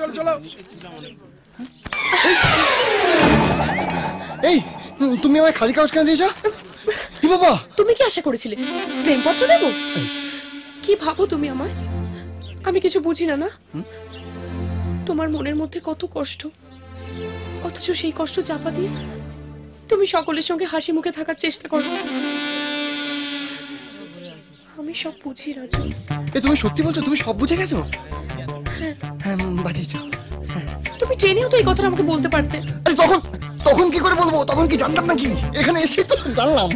চলো চলো চলো। এই তুমি আমায় খালি কাগজ কেন দিয়েছো? কি বাবা, তুমি কি আশা করেছিলে প্রেমপত্র দেবো? কি ভাবো তুমি আমায়? আমি কিছু বুঝি না। না, তোমার মনের মধ্যে কত কষ্ট, অথচ সেই কষ্ট চাপা দিয়ে তুমি সকলের সঙ্গে হাসি মুখে থাকার চেষ্টা করো। আমি সব বুঝি রাজু। তুমি সত্যি বলছো? তুমি সব বুঝে গেছো? হ্যাঁ বাজিয়েছো। তুমি ট্রেনেও তো এই কথাটা আমাকে বলতে পারতে। তখন তখন কি করে বলবো? তখন কি জানতাম নাকি? এখানে এসে তো জানলাম।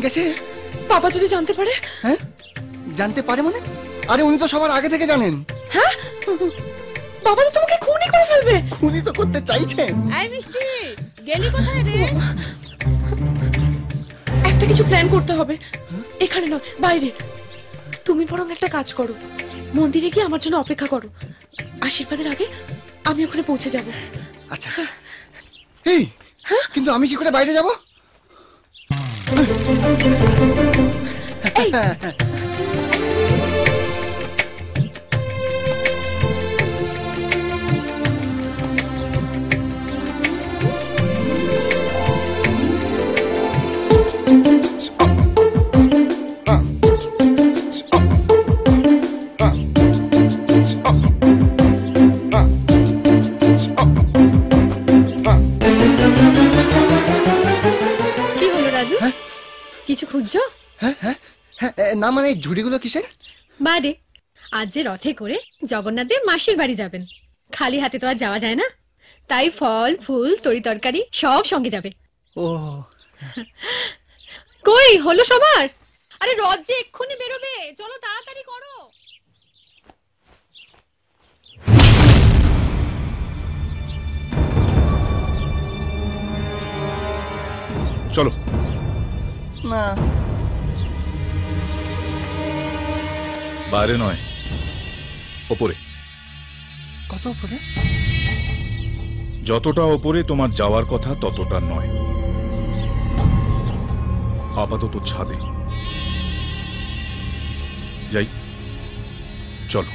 গেছে। বাবা যদি জানতে পারে? হ্যাঁ জানতে পারে মানে? আরে উনি তো সবার আগে থেকে জানেন। হ্যাঁ বাবা তো তোমাকে খুনি করে ফেলবে। খুনি তো করতে চাইছেন। এই মিষ্টি, গেলি কোথায় রে? একটা কিছু প্ল্যান করতে হবে, এখানে নয় বাইরে। তুমি বরং একটা কাজ করো, মন্দিরে গিয়ে আমার জন্য অপেক্ষা করো। আশীর্বাদের আগে আমি ওখানে পৌঁছে যাব। আচ্ছা এই কিন্তু আমি কি করে বাইরে যাব? কিছু খুঁজছো? না মানে ঝুড়িগুলো কিসের? বারে আজ যে রথে করে জগন্নাথদেব মাসির বাড়ি যাবেন, খালি হাতে তো আর যাওয়া যায় না, তাই ফল ফুল তরি তরকারি সব সঙ্গে যাবে। ও কই হলো সবার? আরে রথ যে এক্ষুনি বেরোবে, চলো তাড়াতাড়ি করো। চলো। না বাইরে নয়, ওপরে। কত ওপরে? যতটা ওপরে তোমার যাওয়ার কথা ততটা নয়, আপাতত ছাদে যাই। চলো।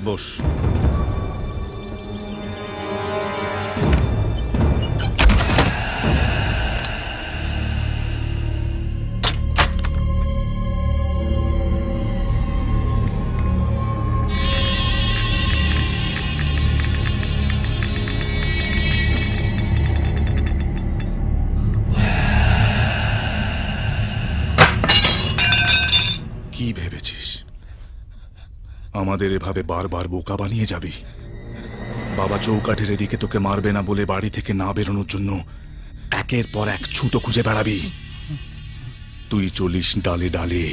বস। কি ভেবেছিস আমাদের এভাবে বারবার বোকা বানিয়ে যাবি? বাবা চৌকাঠের এদিকে তোকে মারবে না বলে বাড়ি থেকে না বেরোনোর জন্য একের পর এক ছুতো খুঁজে বেড়াবি। তুই চলিস ডালে ডালে,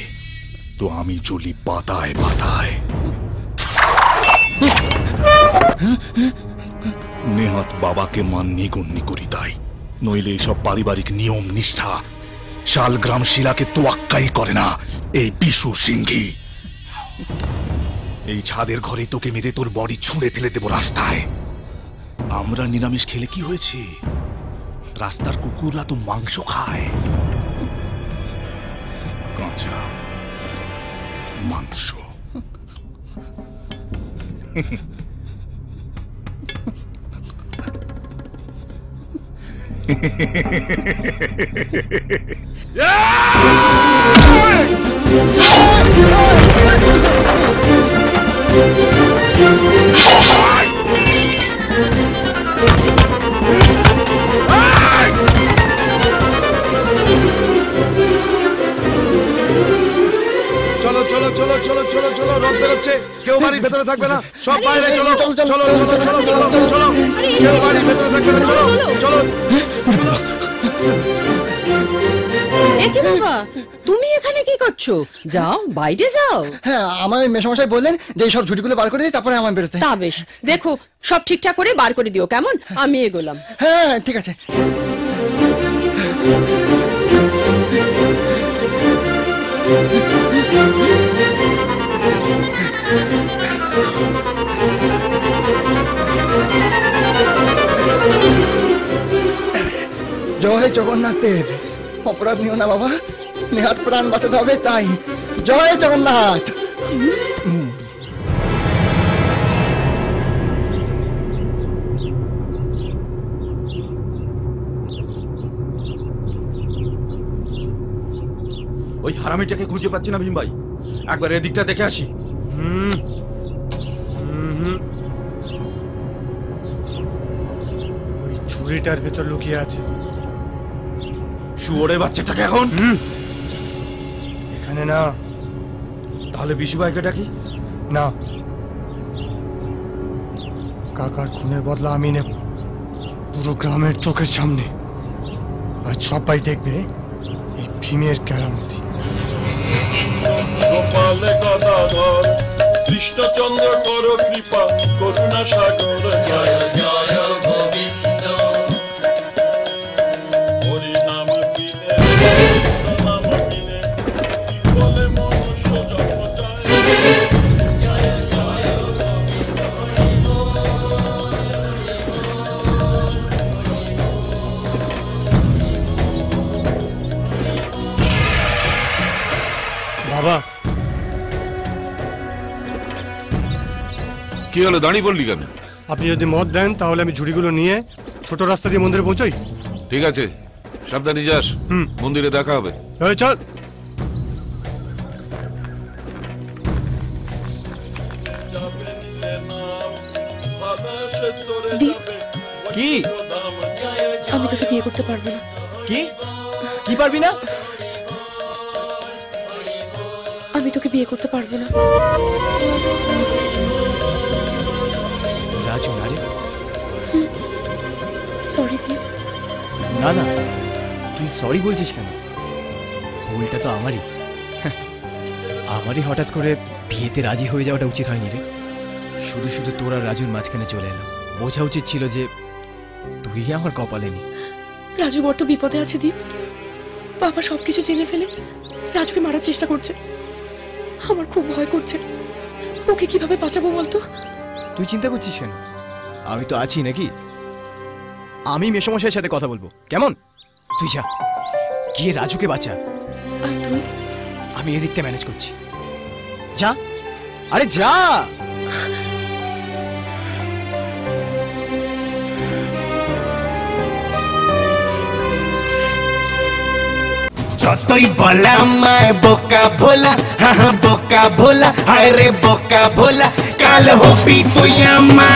তো আমি চলি পাতায় পাতায়। নেহাত বাবাকে মান্যি গণ্যি করি তাই, নইলে এসব পারিবারিক নিয়ম নিষ্ঠা শালগ্রাম শিলাকে তোয়াক্কাই করে না এই বিশু সিংহী। এই ছাদের ঘরে তোকে মেরে তোর বডি ছুঁড়ে ফেলে দেবো রাস্তায়। আমরা নিরামিষ খেলে কি হয়েছে? রাস্তার কুকুররা তো মাংস খায়, কাঁচা মাংস। চলো চলো চলো চলো চলো চলো, রথ বেরোচ্ছে, কেউ বাড়ির ভেতরে থাকবে না, সব বাইরে চলো চলো চলো চলো চলো চলো, কেউ বাড়ির ভেতরে থাকবে না, চলো চলো। একি বাবা, তুমি এখানে কি করছো? যাও বাইরে যাও। হ্যাঁ আমার মেশামশাই বললেন যে সব ঝুড়িগুলো বার করে দিই, তারপরে আমার বেরোতে। তা বেশ, দেখো সব ঠিকঠাক করে বার করে দিও, কেমন? আমি এগোলাম। হ্যাঁ ঠিক আছে। জগন্নাথ দেব, অপরাধ নিও না বাবা, নেহাত প্রাণ বাঁচাতে হবে তাই। জয় জগন্নাথ। ওই হারামিটাকে খুঁজে পাচ্ছি না ভীম ভাই, একবার এদিকটা দেখে আসি। ওই ঝুড়িটার ভেতর লুকিয়ে আছে। শুয়োরে বাচ্চাটাকে এখন এখানে না। তাহলে বিশু ভাইকে ডাকি। না, কাকার খুনের বদলা আমি নেব, পুরো গ্রামের চোখের সামনে। আর সবাই দেখবে এই ভীমের কেরামতি। গোপালে গদাধর কৃষ্ণচন্দ্র কর কৃপা করুণা সাগর জয় জয় গোবিন্দ হরি নাম বিনে নাম বিনে বলে মনুষ্য জন্ম জয় জয় বাবা, কি হলো, দাঁড়িয়ে পড়লি কেন? আপনি যদি মত দেন তাহলে আমি ঝুড়িগুলো নিয়ে ছোট রাস্তা দিয়ে মন্দিরে পৌঁছাই। ঠিক আছে, সাবধানে যাস। মন্দিরে দেখা হবে। চল। দীপ, কি? আমি তোকে বিয়ে করতে পারবো না। কি কি পারবি না? আমি তোকে বিয়ে করতে পারবো না। রাজু না রে। সরি দীপ। না না, তুই সরি বলছিস কেন? ভুলটা তো আমারই। আমারই হঠাৎ করে বিয়েতে রাজি হয়ে যাওয়াটা উচিত হয়নি রে। শুধু শুধু তোর আর রাজুর মাঝখানে চলে এলাম। বোঝা উচিত ছিল যে তুই আমার কপালে নি। রাজু বড্ড বিপদে আছে দীপ। বাবা সবকিছু জেনে ফেলে রাজুকে মারার চেষ্টা করছে। আমার খুব ভয় করছে। ওকে কিভাবে বাঁচাবো বলতো? তুই চিন্তা করছিস কেন? আমি তো আছি নাকি? আমি মেসমশাইয়ের সাথে কথা বলবো, কেমন? তুই যা, গিয়ে রাজুকে বাঁচা। আর তুই? আমি এদিকটা ম্যানেজ করছি। যা, আরে যা। যতই বলা আমায় বোকা ভোলা, হ্যাঁ বোকা ভোলা, হায় রে বোকা ভোলা, কাল হবি তুই আমার